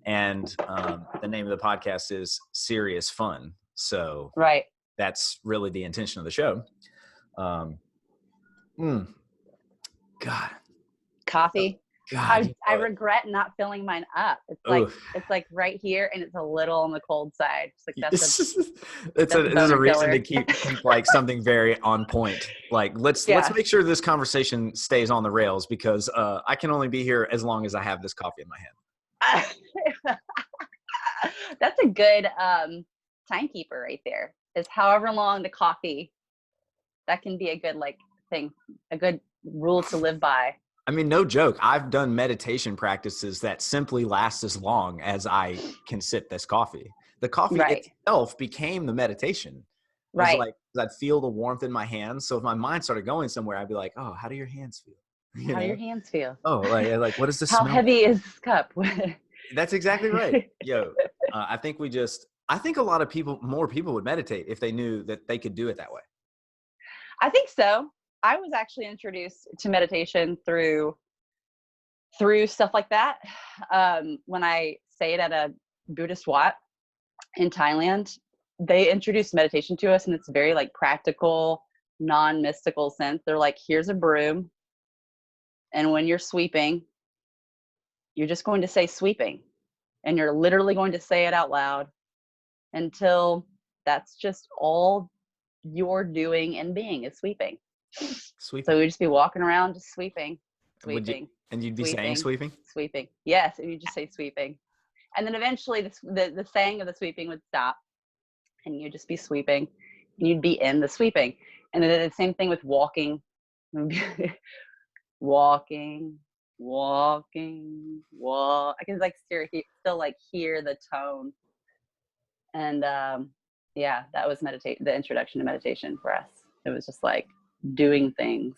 And the name of the podcast is Serious.Fun. So Right. that's really the intention of the show. God. Coffee. God, I regret not filling mine up. It's like right here, and it's a little on the cold side. It's like this is a reason to keep like something very on point. Like let's make sure this conversation stays on the rails, because I can only be here as long as I have this coffee in my hand. That's a good timekeeper right there. Is however long the coffee. That can be a good thing, a good rule to live by. I mean, no joke. I've done meditation practices that simply last as long as I can sip this coffee. The coffee itself became the meditation. Right. Like, I'd feel the warmth in my hands. So if my mind started going somewhere, I'd be like, oh, how do your hands feel? How do your hands feel? Oh, like what does this how smell? Heavy is this cup? That's exactly right. Yo, I think a lot of more people would meditate if they knew that they could do it that way. I think so. I was actually introduced to meditation through stuff like that. When I stayed at a Buddhist Wat in Thailand, they introduced meditation to us, and it's very practical, non-mystical sense. They're like, here's a broom, and when you're sweeping, you're just going to say sweeping, and you're literally going to say it out loud until that's just all you're doing and being is sweeping. So we'd just be walking around just sweeping. And you'd be saying sweeping? Sweeping. Yes, and you just say sweeping. And then eventually the saying of the sweeping would stop, and you'd just be sweeping, and you'd be in the sweeping. And then the same thing with walking. walking. I can still hear the tone. And that was the introduction to meditation for us. It was just doing things.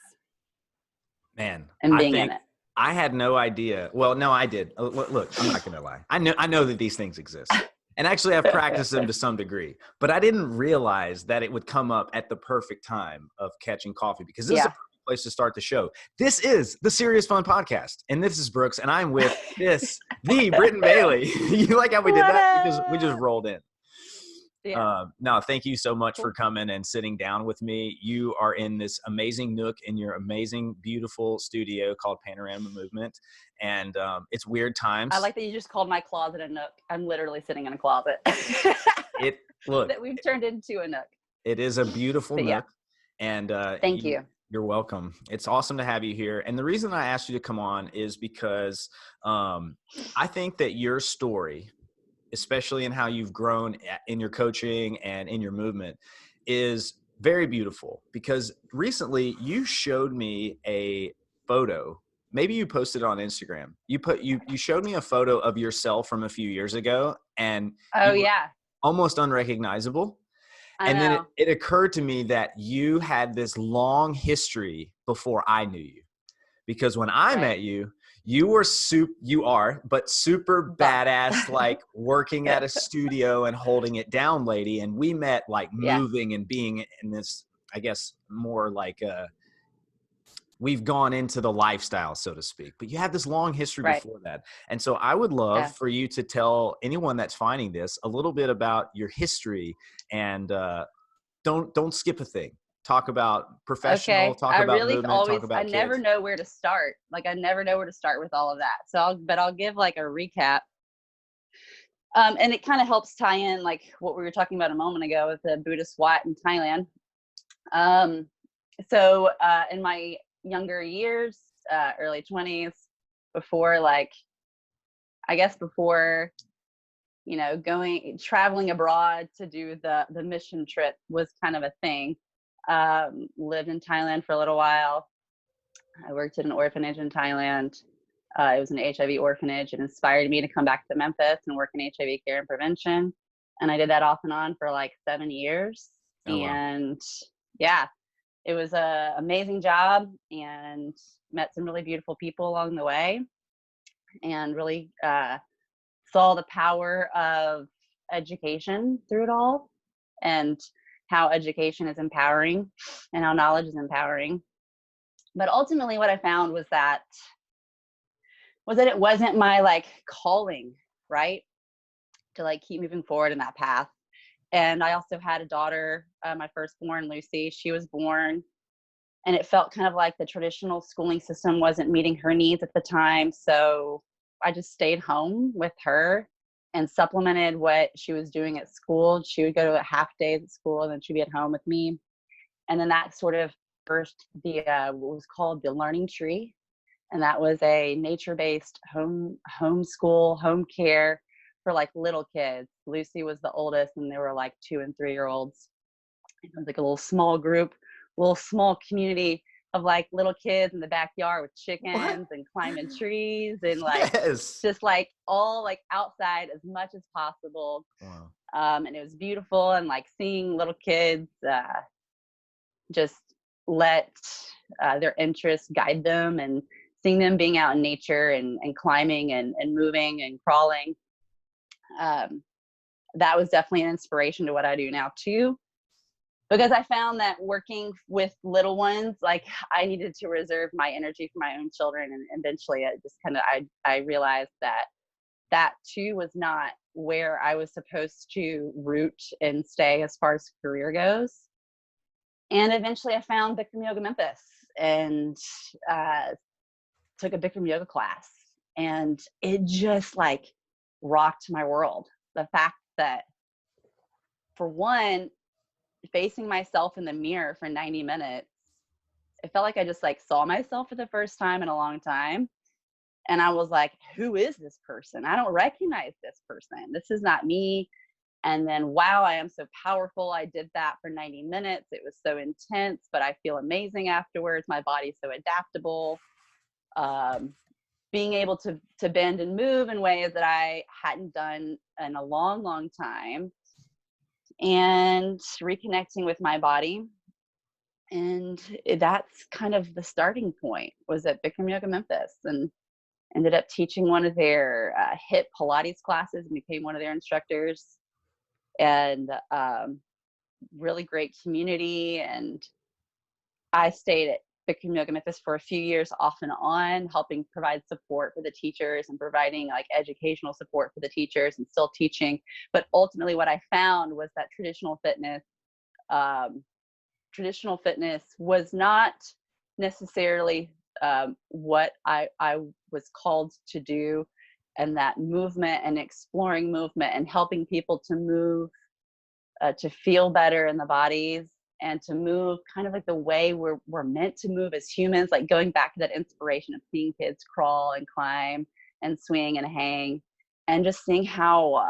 Man, and being in it. I had no idea. Well, no, I did. Look, I'm not going to lie. I know that these things exist. And actually, I've practiced them to some degree. But I didn't realize that it would come up at the perfect time of catching coffee, because this is a perfect place to start the show. This is the Serious.Fun podcast. And this is Brooks. And I'm with the Britten Bailey. You like how we did that? We just rolled in. Yeah. No, thank you so much for coming and sitting down with me. You are in this amazing nook in your amazing, beautiful studio called Panorama Movement. And it's weird times. I like that you just called my closet a nook. I'm literally sitting in a closet. That we've turned into a nook. It is a beautiful nook. And thank you. You're welcome. It's awesome to have you here. And the reason I asked you to come on is because I think that your story, especially in how you've grown in your coaching and in your movement, is very beautiful. Because recently you showed me a photo. Maybe you posted it on Instagram. You showed me a photo of yourself from a few years ago, and almost unrecognizable. And then it occurred to me that you had this long history before I knew you. Because when I met you, you were super badass, working at a studio and holding it down lady. And we met moving and being in this, I guess, more we've gone into the lifestyle, so to speak. But you have this long history before that. And so I would love for you to tell anyone that's finding this a little bit about your history, and don't skip a thing. Talk about professional, talk about movement, talk about kids. Never know where to start. I never know where to start with all of that. So I'll give a recap. And it kind of helps tie in what we were talking about a moment ago with the Buddhist Wat in Thailand. So in my younger years, early 20s, before traveling abroad to do the mission trip was kind of a thing. Lived in Thailand for a little while. I worked at an orphanage in Thailand. It was an HIV orphanage. It inspired me to come back to Memphis and work in HIV care and prevention. And I did that off and on for 7 years. And it was an amazing job, and met some really beautiful people along the way, and really saw the power of education through it all, and how education is empowering and how knowledge is empowering. But ultimately what I found was that it wasn't my calling, right? To like keep moving forward in that path. And I also had a daughter, my firstborn, Lucy. She was born, and it felt kind of like the traditional schooling system wasn't meeting her needs at the time. So I just stayed home with her and supplemented what she was doing at school. She would go to half days at school, and then she'd be at home with me. And then that sort of birthed the what was called the Learning Tree, and that was a nature-based homeschool home care for like little kids. Lucy was the oldest, and they were like 2 and 3 year olds. It was like a little small group, little small community of like little kids in the backyard with What? chickens and climbing trees and like Yes. just like all like outside as much as possible. Wow. And it was beautiful, and like seeing little kids just let their interests guide them, and seeing them being out in nature and climbing and moving and crawling. Um, that was definitely an inspiration to what I do now too, because I found that working with little ones, like I needed to reserve my energy for my own children. And eventually it just kind of, I realized that that too was not where I was supposed to root and stay as far as career goes. And eventually I found Bikram Yoga Memphis, and took a Bikram yoga class, and it just like rocked my world. The fact that, for one, facing myself in the mirror for 90 minutes, it felt like I just like saw myself for the first time in a long time. And I was like, who is this person? I don't recognize this person. This is not me. And then, wow, I am so powerful. I did that for 90 minutes. It was so intense, but I feel amazing afterwards. My body's so adaptable. Being able to bend and move in ways that I hadn't done in a long, long time, and reconnecting with my body. And that's kind of the starting point, was at Bikram Yoga Memphis, and ended up teaching one of their hip Pilates classes and became one of their instructors. And really great community. And I stayed at Bikram Yoga Memphis for a few years off and on, helping provide support for the teachers and providing like educational support for the teachers and still teaching. But ultimately what I found was that traditional fitness was not necessarily what I was called to do. And that movement and exploring movement and helping people to move, to feel better in the bodies, and to move kind of like the way we're meant to move as humans, like going back to that inspiration of seeing kids crawl and climb and swing and hang, and just seeing how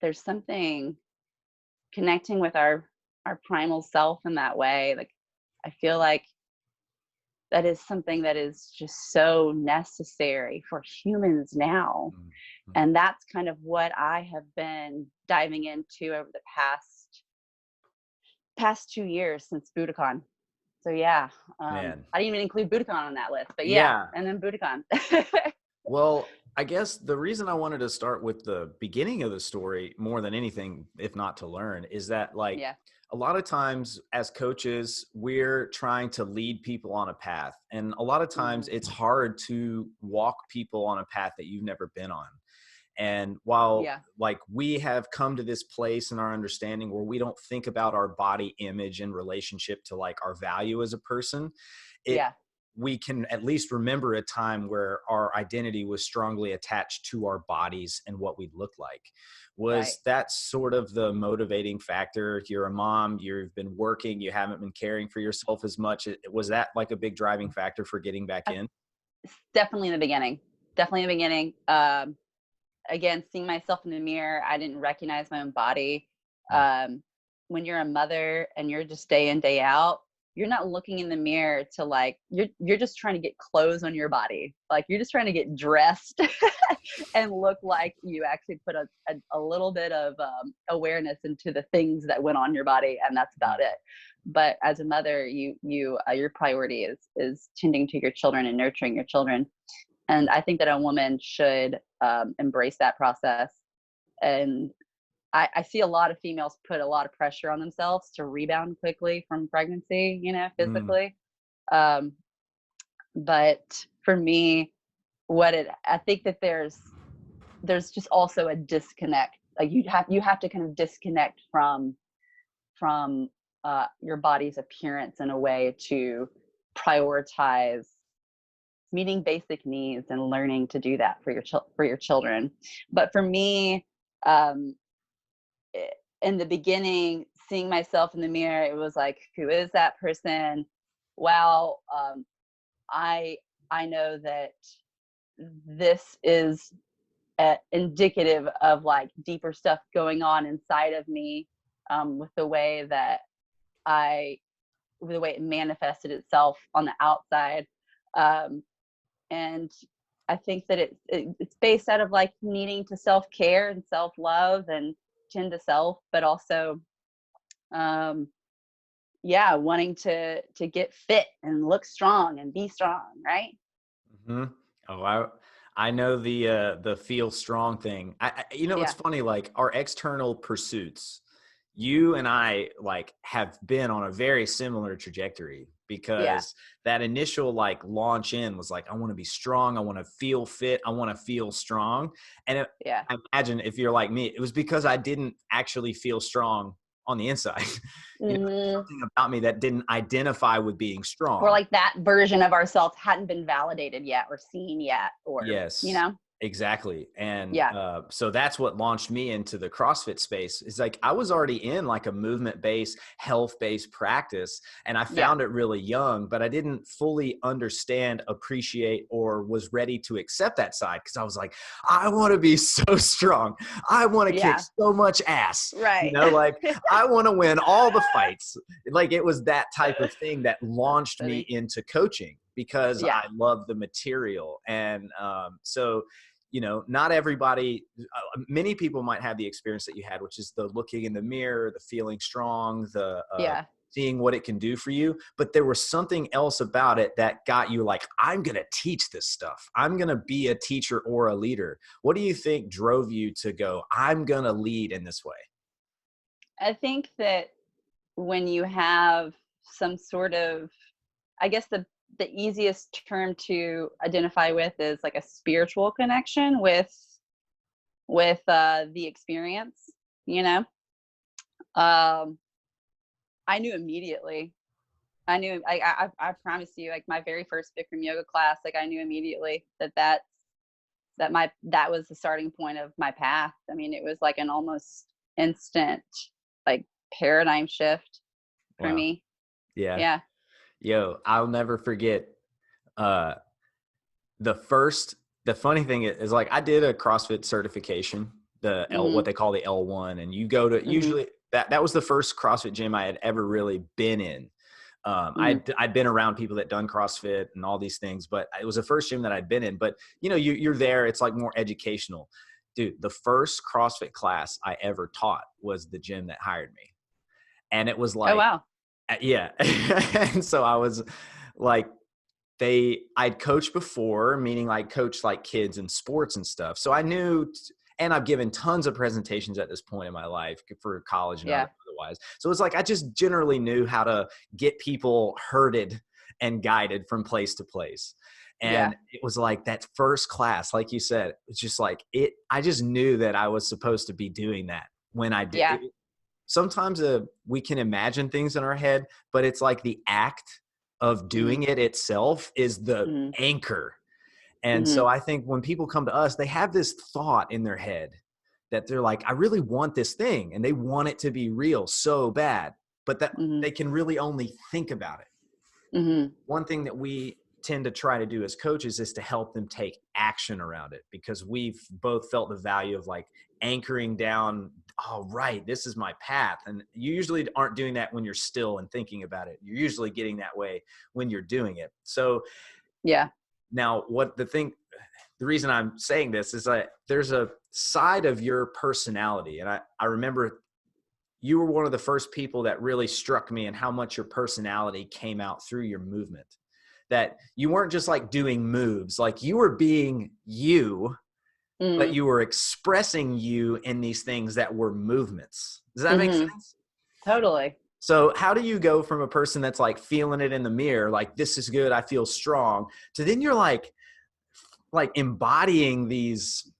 there's something connecting with our primal self in that way. Like I feel like that is something that is just so necessary for humans now. Mm-hmm. And that's kind of what I have been diving into over the past 2 years since Budokan. So yeah, Man. I didn't even include Budokan on that list, but yeah, Yeah. and then Budokan. Well, I guess the reason I wanted to start with the beginning of the story more than anything, if not to learn, is that like Yeah. a lot of times as coaches, we're trying to lead people on a path. And a lot of times it's hard to walk people on a path that you've never been on. And while Yeah. like we have come to this place in our understanding where we don't think about our body image in relationship to like our value as a person, it Yeah. we can at least remember a time where our identity was strongly attached to our bodies and what we look like. Right. Was that sort of the motivating factor? You're a mom, you've been working, you haven't been caring for yourself as much. Was that like a big driving factor for getting back in? Definitely in the beginning. Definitely in the beginning. Again, seeing myself in the mirror, I didn't recognize my own body. Mm. When you're a mother and you're just day in, day out, you're not looking in the mirror to like, you're just trying to get clothes on your body. Like you're just trying to get dressed and look like you actually put a little bit of awareness into the things that went on your body, and that's about it. But as a mother, your priority is tending to your children and nurturing your children. And I think that a woman should embrace that process. And I see a lot of females put a lot of pressure on themselves to rebound quickly from pregnancy, Mm. physically. Um, but for me, I think that there's there's just also a disconnect. Like you have to kind of disconnect from your body's appearance in a way to prioritize meeting basic needs and learning to do that for your children. But for me, um, in the beginning, seeing myself in the mirror, it was like, who is that person? Wow, I know that this is indicative of like deeper stuff going on inside of me, with the way that with the way it manifested itself on the outside. And I think that it's based out of like needing to self-care and self-love and tend to self, but also wanting to get fit and look strong and be strong, right? Mm-hmm. Oh, I know the feel strong thing. It's Yeah. funny, like our external pursuits, you and I like have been on a very similar trajectory, Yeah. because that initial like launch in was like, I want to be strong. I want to feel fit. I want to feel strong. And Yeah. I imagine if you're like me, it was because I didn't actually feel strong on the inside. Mm-hmm. Something about me that didn't identify with being Or strong. like that version of ourselves hadn't been validated yet or seen yet, or, Yes, exactly. And Yeah. so that's what launched me into the CrossFit space. Is like I was already in like a movement-based, health-based practice, and I Yeah. found it really young, but I didn't fully understand, appreciate, or was ready to accept that side, because I was like, I want to be so strong. I want to kick Yeah. so much ass. Right. Like I want to win all the fights. Like it was that type of thing that launched me Funny. into coaching, because Yeah. I love the material. And so not everybody, many people might have the experience that you had, which is the looking in the mirror, the feeling strong, the Yeah. seeing what it can do for you. But there was something else about it that got you like, I'm going to teach this stuff. I'm going to be a teacher or a leader. What do you think drove you to go, I'm going to lead in this way? I think that when you have some sort of, I guess the easiest term to identify with is like a spiritual connection with the experience, you know. Um, I knew immediately. I knew. I promise you, like my very first Bikram yoga class, like I knew immediately that was the starting point of my path. I mean, it was like an almost instant like paradigm shift for Wow. me. Yeah. Yeah. Yo, I'll never forget uh the funny thing is like I did a CrossFit certification, what Mhm. they call the L1, and you go to, Mhm. usually that was the first CrossFit gym I had ever really been in. Mhm. I'd been around people that done CrossFit and all these things, but it was the first gym that I'd been in. But you're there, it's like more educational. Dude, the first CrossFit class I ever taught was the gym that hired me. And it was Oh like, wow. yeah. And so I was like, I'd coached before, meaning I coached like kids in sports and stuff. So I knew, and I've given tons of presentations at this point in my life for college and Yeah. otherwise. So it's like, I just generally knew how to get people herded and guided from place to place. Yeah. And it was like that first class, like you said, it's just like I just knew that I was supposed to be doing that when I did Yeah. it. Sometimes we can imagine things in our head, but it's like the act of Mhm. doing it itself is the Mhm. anchor. And so Mhm. I think when people come to us, they have this thought in their head that they're like, I really want this thing, and they want it to be real so bad, but that Mhm. they can really only think about it. Mhm. One thing that we tend to try to do as coaches is to help them take action around it, because we've both felt the value of like anchoring down, oh, right, this is my path. And you usually aren't doing that when you're still and thinking about it. You're usually getting that way when you're doing it. So Yeah. now the reason I'm saying this is that there's a side of your personality. And I remember you were one of the first people that really struck me in how much your personality came out through your movement. That you weren't just like doing moves, like you were being you, but Mhm. you were expressing you in these things that were movements. Does that make Mhm. sense? Totally. So how do you go from a person that's like feeling it in the mirror, like this is good, I feel strong, to then you're like embodying these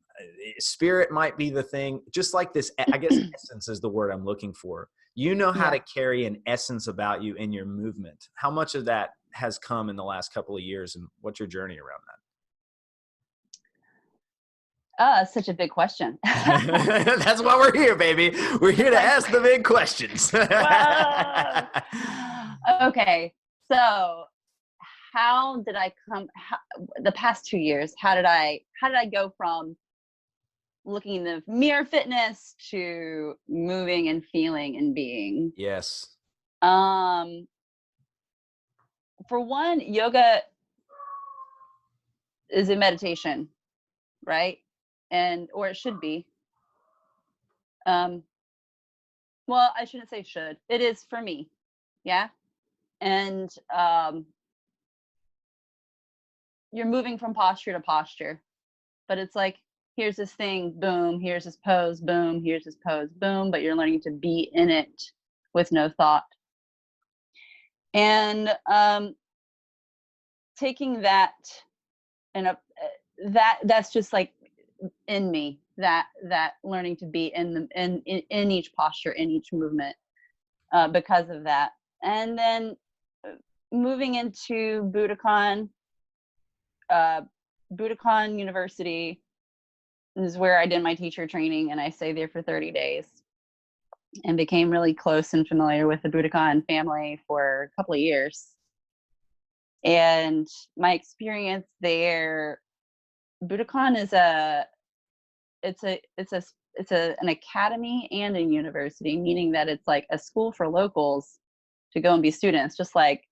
spirit might be the thing, just like this, I guess essence is the word I'm looking for. You know how Yeah. to carry an essence about you in your movement. How much of that has come in the last couple of years, and what's your journey around Such a big question. that? That's why we're here, baby. We're here to ask the big questions. Whoa. Okay. So how did I the past 2 years, how did I go from looking in the mirror fitness to moving and feeling and being? Yes. Um, for one, yoga is a meditation, right? Or it should be. Well, I shouldn't say should. It is for me. Yeah. And you're moving from posture to posture, but it's like, here's this thing, boom, here's this pose, boom, here's this pose, boom, but you're learning to be in it with no thought. And taking that and that's just like in me, that learning to be in each posture, in each movement, because of that. And then moving into Budokan University is where I did my teacher training, and I stayed there for 30 days and became really close and familiar with the Budokan family for a couple of years. And my experience there, Budokan is an academy and a university, meaning that it's like a school for locals to go and be students, just like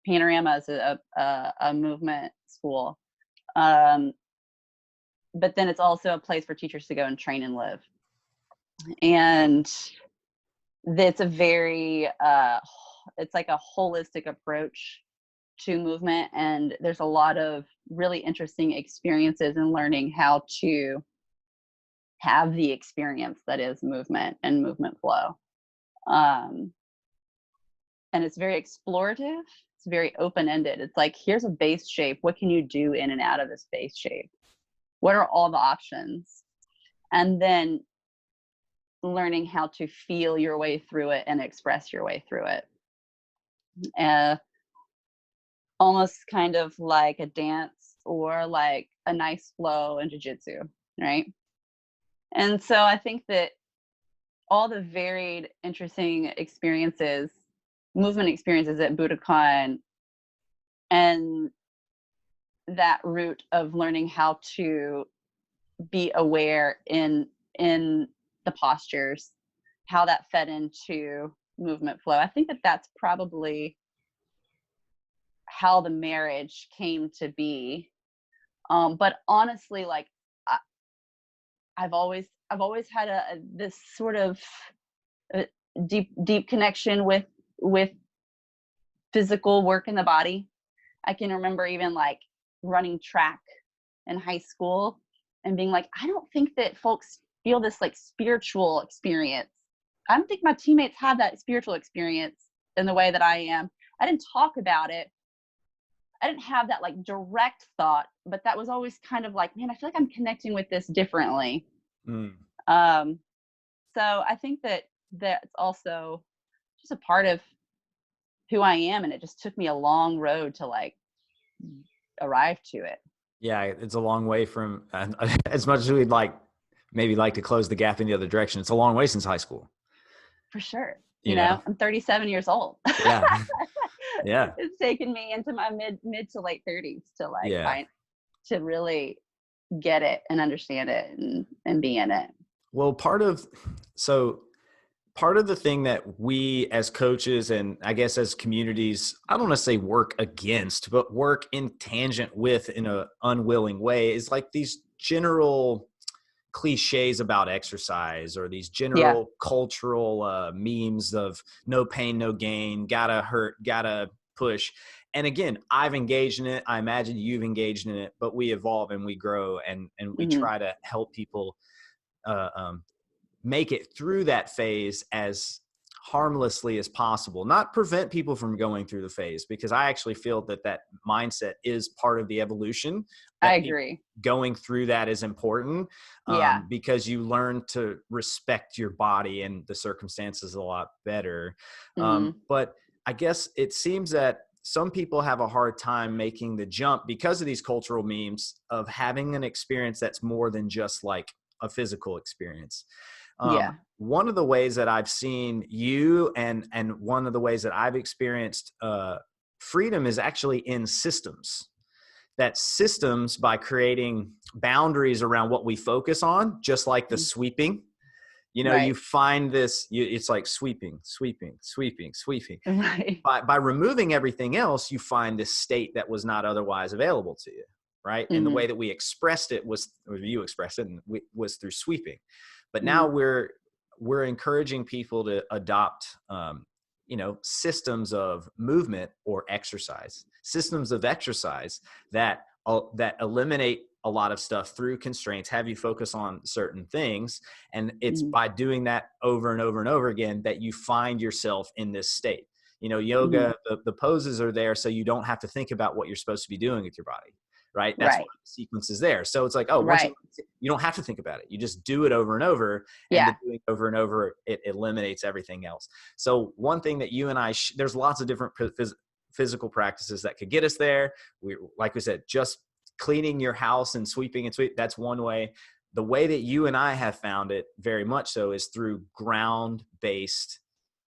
Panorama is a movement school. But then it's also a place for teachers to go and train and live. And it's a very, it's like a holistic approach to movement. And there's a lot of really interesting experiences in learning how to have the experience that is movement and movement flow. And it's very explorative. It's very open-ended. It's like, here's a base shape. What can you do in and out of this base shape? What are all the options? And then learning how to feel your way through it and express your way through it. Almost kind of like a dance or like a nice flow in jiu-jitsu, right? And so I think that all the varied, interesting experiences, movement experiences at Budokan, and that route of learning how to be aware in the postures, how that fed into movement flow. I think that that's probably how the marriage came to be. But honestly, like I've always had this sort of deep connection with physical work in the body. I can remember even like running track in high school and being like, I don't think that folks feel this like spiritual experience. I don't think my teammates have that spiritual experience in the way that I am. I didn't talk about it. I didn't have that like direct thought, but that was always kind of like, man, I feel like I'm connecting with this differently. So I think that that's also just a part of who I am. And it just took me a long road to like arrive to it. Yeah, it's a long way from, as much as we'd maybe like to close the gap in the other direction, it's a long way since high school. For sure. You know? I'm 37 years old. Yeah. Yeah. It's taken me into my mid to late 30s to to really get it and understand it and be in it. Well, part of the thing that we as coaches and I guess as communities, I don't want to say work against, but work in tangent with in an unwilling way is like these general cliches about exercise or these general cultural memes of no pain, no gain, gotta hurt, gotta push. And again, I've engaged in it. I imagine you've engaged in it, but we evolve and we grow and we try to help people make it through that phase as harmlessly as possible, not prevent people from going through the phase, because I actually feel that that mindset is part of the evolution, I that agree. going through that is important, Yeah. because you learn to respect your body and the circumstances a lot better. Hmm. But I guess it seems that some people have a hard time making the jump because of these cultural memes of having an experience that's more than just like a physical experience. Yeah. One of the ways that I've seen you and one of the ways that I've experienced freedom is actually in systems. That systems, by creating boundaries around what we focus on, just like the Mm. sweeping, you know, you Right. find this, it's like sweeping, sweeping, sweeping, sweeping. Right. By removing everything else, you find this state that was not otherwise available to you, right? And the Hmm. way that we expressed it was, or you expressed it, and was through sweeping. But now Hmm. we're encouraging people to adopt, systems of movement or exercise, systems of exercise that that eliminate a lot of stuff through constraints, have you focus on certain things. And it's Hmm. by doing that over and over and over again that you find yourself in this state. Hmm. Yoga, the poses are there so you don't have to think about what you're supposed to be doing with your body, right? That's why Right. the sequence is there. So it's like, oh, once Right. you don't have to think about it. You just do it over and over, and the Yeah. doing over and over, it eliminates everything else. So one thing that you and I, there's lots of different physical practices that could get us there. Like we said, just cleaning your house and sweeping and sweep, that's one way. The way that you and I have found it very much so is through ground-based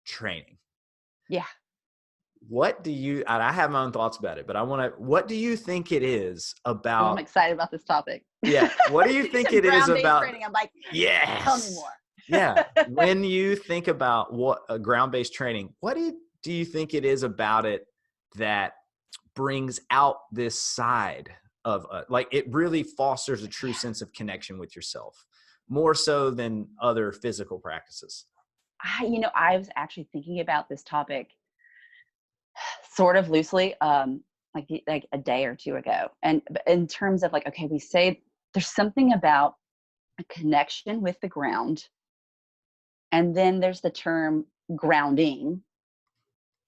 training. Yeah. What do you, and I have my own thoughts about it, but what do you think it is Oh, I'm about, excited about this topic. yeah, what do you You think said it is ground-based about, training. I'm like, tell me yes, more. yeah, when you think about what a ground-based training, do you think it is about it that brings out this side of like it really fosters a true sense of connection with yourself, more so than other physical practices? I was actually thinking about this topic sort of loosely, like a day or two ago. And in terms of like, okay, we say there's something about a connection with the ground. And then there's the term grounding.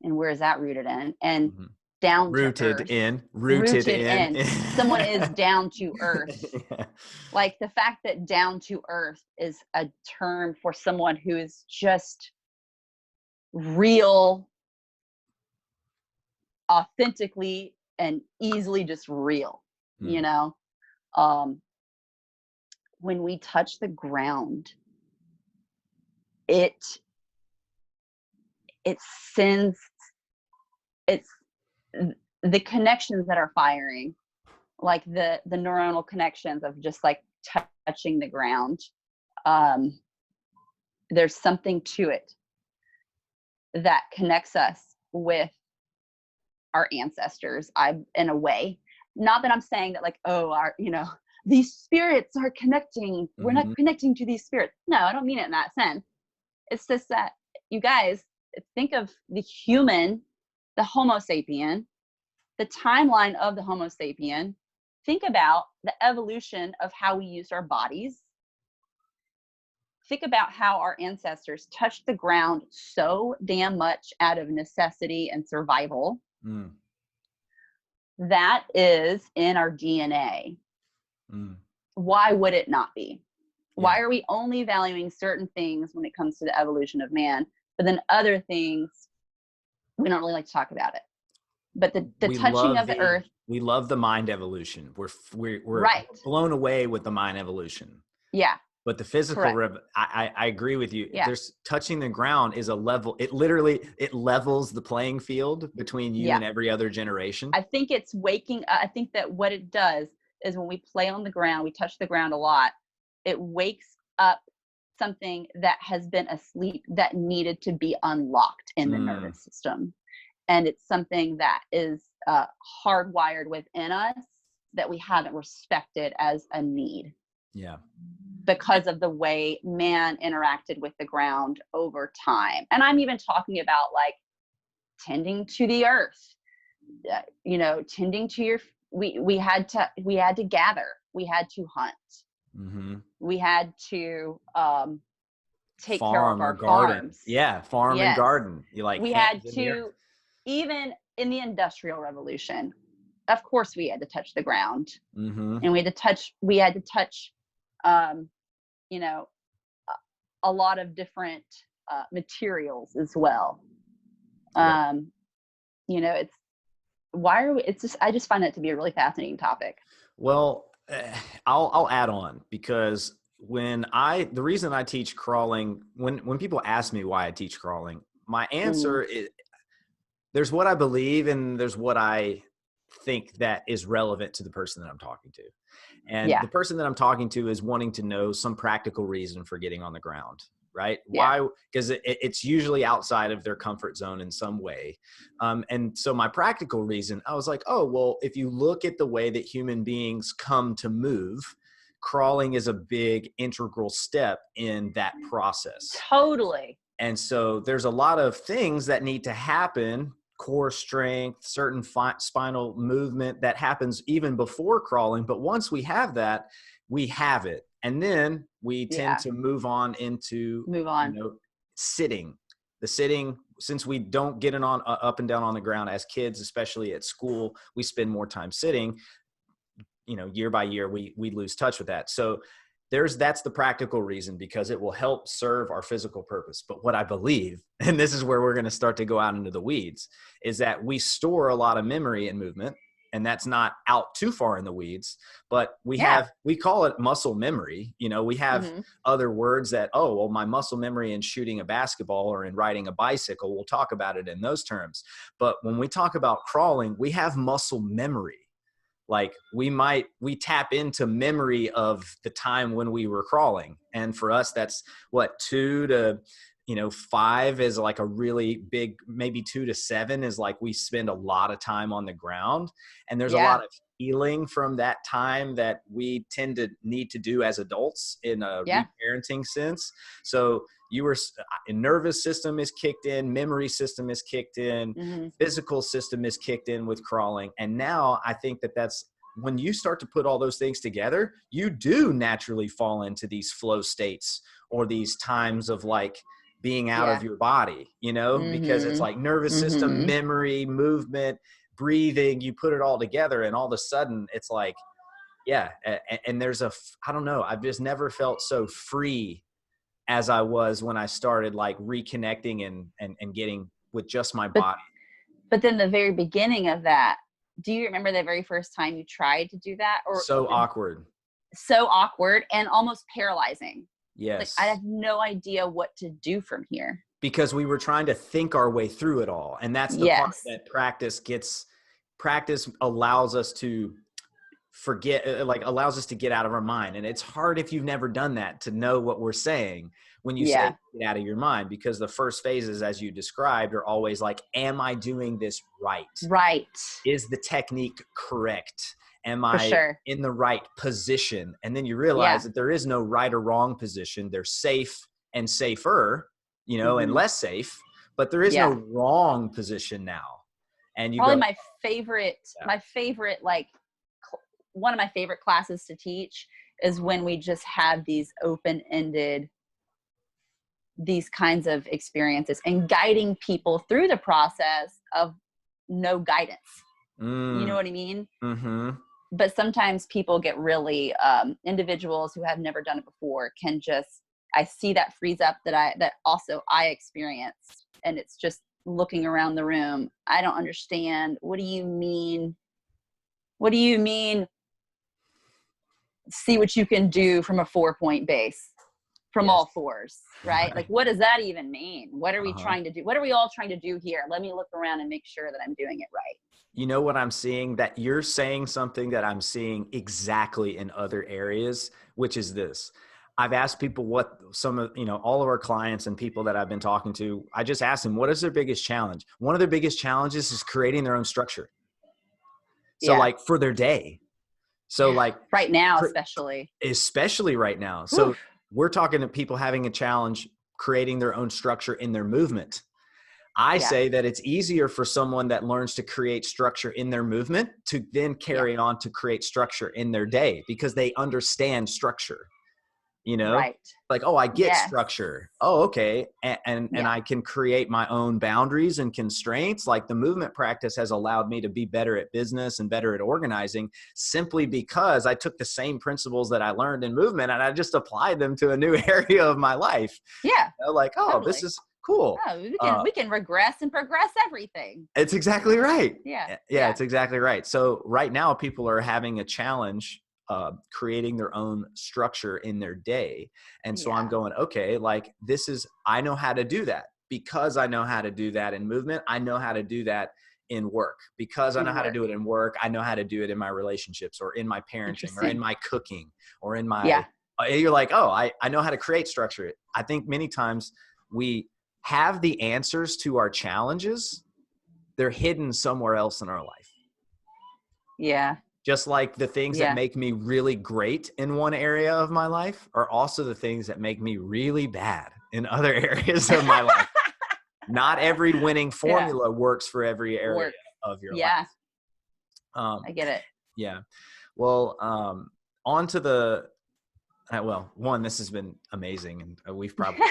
And where is that rooted in? And Mhm. down to Rooted earth, in, rooted rooted in. in. Someone is down to earth. Yeah. Like the fact that down to earth is a term for someone who is just real, authentically and easily just real, you Mm. know? Um, when we touch the ground, it it sends it's the connections that are firing, like the neuronal connections of just like touching the ground. Um, there's something to it that connects us with our ancestors. In a way, not that I'm saying that like, oh, these spirits are connecting. We're not Mhm. connecting to these spirits. No, I don't mean it in that sense. It's just that you guys think of the human, the Homo sapien, the timeline of the Homo sapien. Think about the evolution of how we used our bodies. Think about how our ancestors touched the ground so damn much out of necessity and survival. Mm. That is in our DNA. Mm. Why would it not be? Yeah. Why are we only valuing certain things when it comes to the evolution of man, but then other things we don't really like to talk about it? But the we touching love of the the earth, we love the mind evolution. We're right? blown away with the mind evolution. Yeah, But the physical, correct. I agree with you. Yeah, There's touching the ground is a level. It levels the playing field between you yeah. and every other generation. I think it's waking. I think that what it does is when we play on the ground, we touch the ground a lot. It wakes up something that has been asleep that needed to be unlocked in the Mm, nervous system. And it's something that is hardwired within us that we haven't respected as a need yeah. because of the way man interacted with the ground over time. And I'm even talking about like tending to the earth, tending to your, we had to gather, we had to hunt, Mm-hmm. we had to take care of farm or our garden. farms. Yeah. Farm and Yes. garden. You like We had hands in the earth. to, even in the Industrial Revolution, of course we had to touch the ground, Mm-hmm. and we had to touch, you know, a lot of different materials as well. Yep. You know, I just find it to be a really fascinating topic. Well, I'll add on, because the reason I teach crawling, when people ask me why I teach crawling, my answer is, there's what I believe and there's what I think that is relevant to the person that I'm talking to. And Yeah. the person that I'm talking to is wanting to know some practical reason for getting on the ground, right? Yeah. Why? Because it's usually outside of their comfort zone in some way. And so my practical reason, I was like, oh, well, if you look at the way that human beings come to move, crawling is a big integral step in that process. Totally. And so there's a lot of things that need to happen, core strength, certain spinal movement that happens even before crawling. But once we have that, we have it. And then we tend to move on into, sitting. The sitting, since we don't get it on up and down on the ground as kids, especially at school, we spend more time sitting. Year by year, we lose touch with that. So that's the practical reason, because it will help serve our physical purpose. But what I believe, and this is where we're going to start to go out into the weeds, is that we store a lot of memory in movement, and that's not out too far in the weeds, but we call it muscle memory. We have other words that, oh, well, my muscle memory in shooting a basketball or in riding a bicycle, we'll talk about it in those terms. But when we talk about crawling, we have muscle memory. Like we tap into memory of the time when we were crawling. And for us, that's what, 2 to 5 is like a really big, maybe 2 to 7 is like we spend a lot of time on the ground. And there's a lot of healing from that time that we tend to need to do as adults in a reparenting sense. So nervous system is kicked in, memory system is kicked in, physical system is kicked in with crawling. And now I think that's when you start to put all those things together, you do naturally fall into these flow states or these times of like being out of your body, because it's like nervous system, memory, movement, breathing, you put it all together, and all of a sudden it's like, and there's I don't know, I've just never felt so free as I was when I started like reconnecting and getting with just my body. But then the very beginning of that, do you remember the very first time you tried to do that? So awkward and almost paralyzing. Yes. Like, I have no idea what to do from here. Because we were trying to think our way through it all. And that's the part that practice allows us to forget, like allows us to get out of our mind. And it's hard if you've never done that to know what we're saying when you say get out of your mind, because the first phases, as you described, are always like, am I doing this right? Right. Is the technique correct? Am I in the right position? And then you realize that there is no right or wrong position. There's safe and safer, and less safe, but there is no wrong position now. And you my favorite, like one of my favorite classes to teach is when we just have these open-ended, these kinds of experiences and guiding people through the process of no guidance. You know what I mean? But sometimes people get really, individuals who have never done it before can just, I see that freeze up that also I experienced. And it's just looking around the room. I don't understand. What do you mean? What do you mean? See what you can do from a 4-point base from all fours, right? Like, what does that even mean? What are we trying to do? What are we all trying to do here? Let me look around and make sure that I'm doing it right. You know what I'm seeing? That you're saying something that I'm seeing exactly in other areas, which is this. I've asked people what some of, all of our clients and people that I've been talking to, I just asked them, what is their biggest challenge? One of their biggest challenges is creating their own structure. So like for their day. So like right now, especially right now. So we're talking to people having a challenge creating their own structure in their movement. I say that it's easier for someone that learns to create structure in their movement to then carry on to create structure in their day, because they understand structure. you know, Right. like, oh, I get Yes. structure. Oh, okay. And Yeah. I can create my own boundaries and constraints. Like the movement practice has allowed me to be better at business and better at organizing, simply because I took the same principles that I learned in movement and I just applied them to a new area of my life. Yeah. You know, like, oh, this Totally. is cool. Oh, we can regress and progress everything. It's exactly right. Yeah. Yeah, it's exactly right. So right now people are having a challenge creating their own structure in their day. And so I'm Yeah. going, okay, like I know how to do that. Because I know how to do that in movement, I know how to do that in work. Because I know In how to work. do it in work, I know how to do it in my relationships or in my parenting or in Interesting. my cooking or in my, Yeah. you're like, oh, I know how to create structure. I think many times we have the answers to our challenges. They're hidden somewhere else in our life. Yeah. Just like the things that Yeah. make me really great in one area of my life are also the things that make me really bad in other areas of my life. Not every winning Yeah. formula works for every area Works. of your life. Yeah. Um, I get it. yeah. Well, on to the, one, this has been amazing and we've probably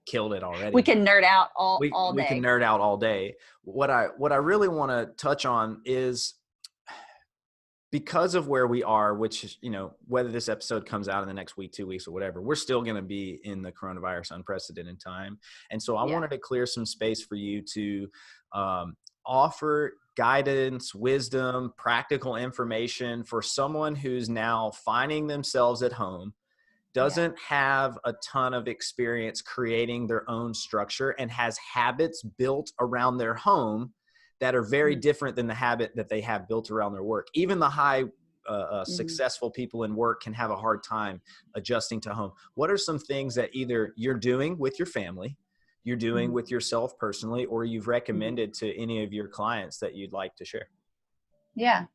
killed it We already. can nerd out all We can day. nerd out all day. What I really want to touch on is, because of where we are, which is, whether this episode comes out in the next week, 2 weeks or whatever, we're still going to be in the coronavirus unprecedented time. And so I Yeah. wanted to clear some space for you to offer guidance, wisdom, practical information for someone who's now finding themselves at home, doesn't have a ton of experience creating their own structure, and has habits built around their home that are very different than the habit that they have built around their work. Even the high successful people in work can have a hard time adjusting to home. What are some things that either you're doing with your family, you're doing with yourself personally, or you've recommended to any of your clients that you'd like to share? Yeah.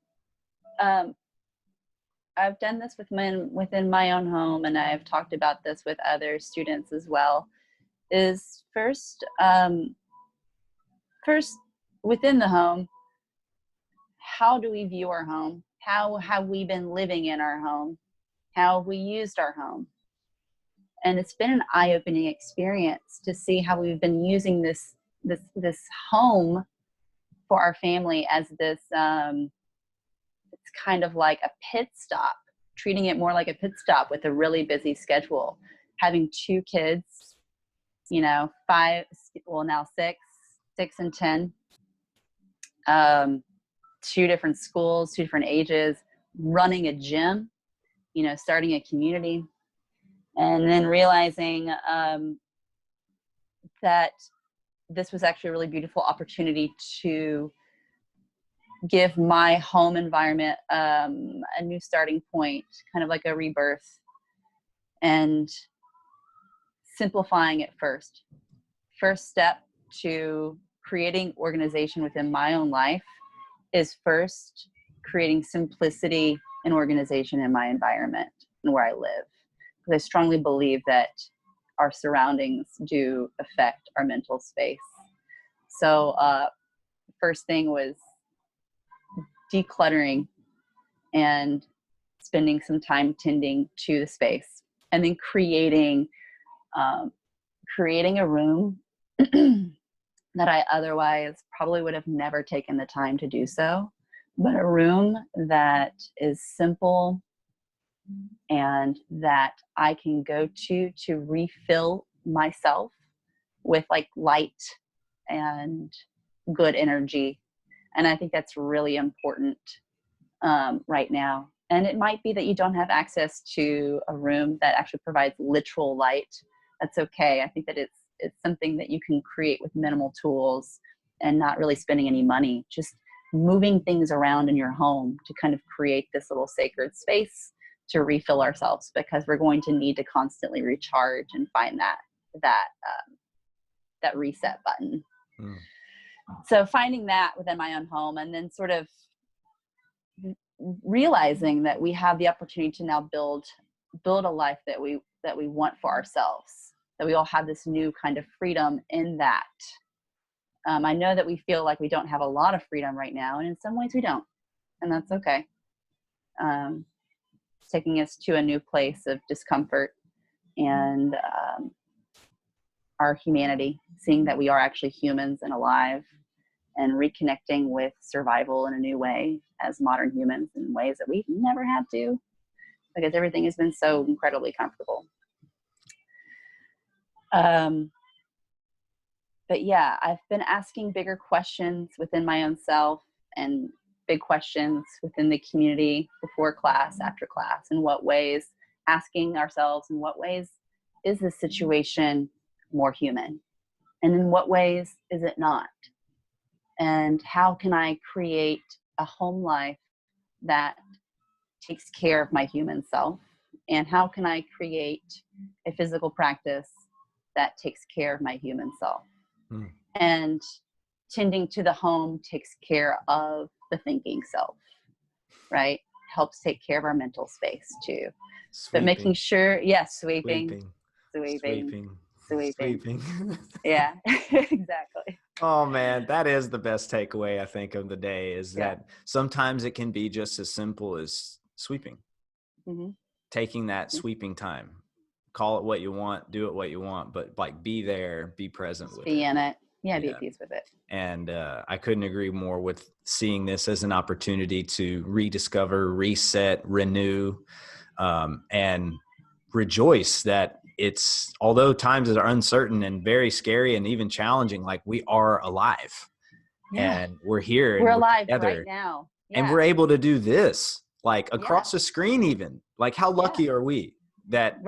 I've done this within my own home, and I've talked about this with other students as well. Is first within the home, how do we view our home? How have we been living in our home? How have we used our home? And it's been an eye-opening experience to see how we've been using this home for our family as this it's kind of like a pit stop, treating it more like a pit stop with a really busy schedule. Having 2 kids, 5, well now 6 and 10, 2 different schools, 2 different ages, running a gym, starting a community, and then realizing that this was actually a really beautiful opportunity to give my home environment a new starting point, kind of like a rebirth, and simplifying it first. First step to creating organization within my own life is first creating simplicity and organization in my environment and where I live. Because I strongly believe that our surroundings do affect our mental space. So first thing was decluttering and spending some time tending to the space, and then creating a room that I otherwise probably would have never taken the time to do so, but a room that is simple and that I can go to refill myself with like light and good energy. And I think that's really important right now. And it might be that you don't have access to a room that actually provides literal light. That's okay. I think that it's something that you can create with minimal tools and not really spending any money. Just moving things around in your home to kind of create this little sacred space to refill ourselves, because we're going to need to constantly recharge and find that reset button. So finding that within my own home, and then sort of realizing that we have the opportunity to now build a life that we want for ourselves, that we all have this new kind of freedom in that. I know that we feel like we don't have a lot of freedom right now, and in some ways we don't, and that's okay. It's taking us to a new place of discomfort, and our humanity, seeing that we are actually humans and alive, and reconnecting with survival in a new way as modern humans in ways that we've never had to, because everything has been so incredibly comfortable. But yeah, I've been asking bigger questions within my own self and big questions within the community before class, after class. In what ways, asking ourselves, in what ways is this situation more human? And in what ways is it not? And how can I create a home life that takes care of my human self? And how can I create a physical practice that takes care of my human self? And tending to the home takes care of the thinking self, right? Helps take care of our mental space too. Sweeping. But making sure, yes, Sweeping. Yeah, exactly. Oh man, that is the best takeaway I think of the day, is that sometimes it can be just as simple as sweeping. Taking that sweeping time. Call it what you want, do it what you want, but like be there, be present with it. Be in it. Yeah, be at peace with it. And I couldn't agree more with seeing this as an opportunity to rediscover, reset, renew, and rejoice that it's, although times are uncertain and very scary and even challenging, like we are alive and we're here. We're and alive together, right now. and we're able to do this like across the screen even. Like how lucky are we that,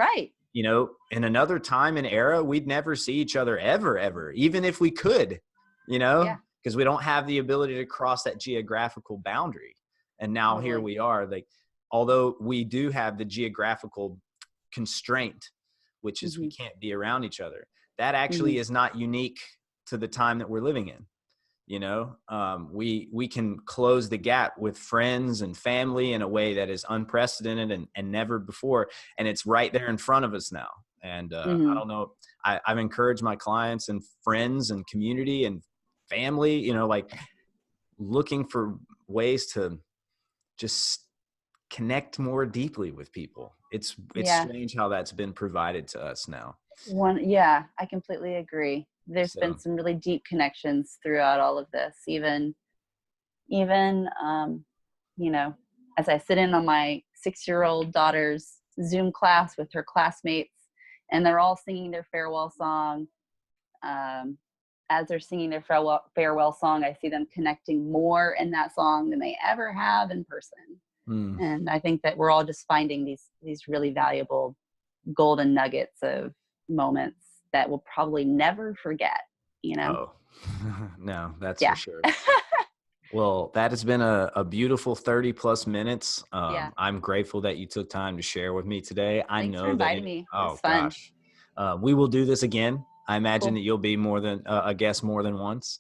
you know, in another time and era, we'd never see each other ever, even if we could, you know, because we don't have the ability to cross that geographical boundary. And now here we are, like, although we do have the geographical constraint, which is we can't be around each other, that actually is not unique to the time that we're living in. You know, we can close the gap with friends and family in a way that is unprecedented and never before. And it's right there in front of us now. And I don't know, I've encouraged my clients and friends and community and family, you know, like looking for ways to just connect more deeply with people. It's strange how that's been provided to us now. I completely agree. There's been some really deep connections throughout all of this. Even, you know, as I sit in on my 6-year-old daughter's Zoom class with her classmates, and they're all singing their farewell song. As they're singing their farewell song, I see them connecting more in that song than they ever have in person. And I think that we're all just finding these really valuable golden nuggets of moments that we'll probably never forget, you know? No, that's for sure. Well, that has been a beautiful 30 plus minutes. I'm grateful that you took time to share with me today. Thanks for inviting me. Oh gosh. We will do this again. I imagine that you'll be more than a guest more than once,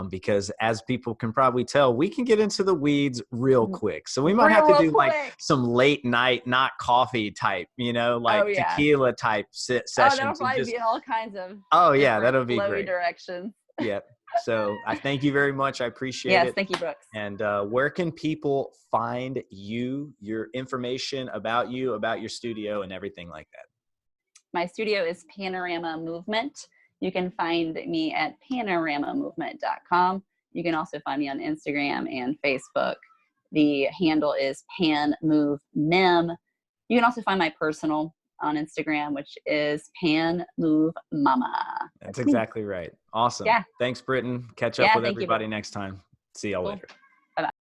because as people can probably tell, we can get into the weeds real quick. So we might have to do like some late night, not coffee type, you know, like tequila type sessions. That'll probably be all kinds of that'll be great directions. Yep. So I thank you very much. I appreciate it. Yes, thank you, Brooks. And where can people find you, your information about you, about your studio and everything like that? My studio is Panorama Movement. You can find me at panoramamovement.com. You can also find me on Instagram and Facebook. The handle is PanMoveMem. You can also find my personal on Instagram, which is PanMoveMama. That's exactly right. Awesome. Thanks, Britten. Catch up with everybody next time. See y'all later.